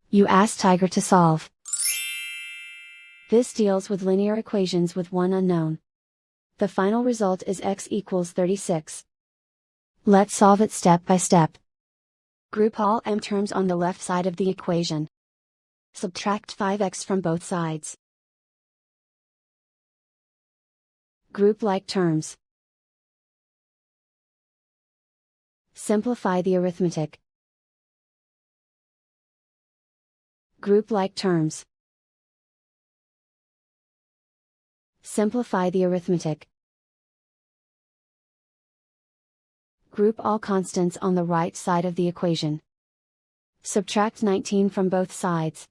You ask Tiger to solve. This deals with linear equations with one unknown. The final result is x equals 36. Let's solve it step by step. Group all m terms on the left side of the equation. Subtract 5x from both sides. Group like terms. Simplify the arithmetic. Group like terms. Simplify the arithmetic. Group all constants on the right side of the equation. Subtract 19 from both sides.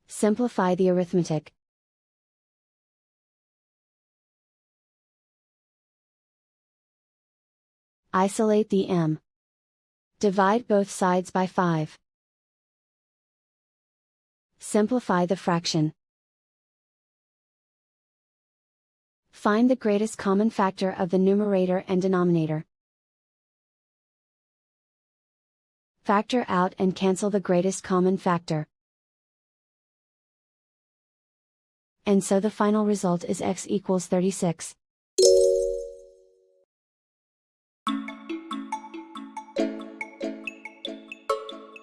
Simplify the arithmetic. Isolate the m. Divide both sides by 5. Simplify the fraction. Find the greatest common factor of the numerator and denominator. Factor out and cancel the greatest common factor. And so the final result is x equals 36.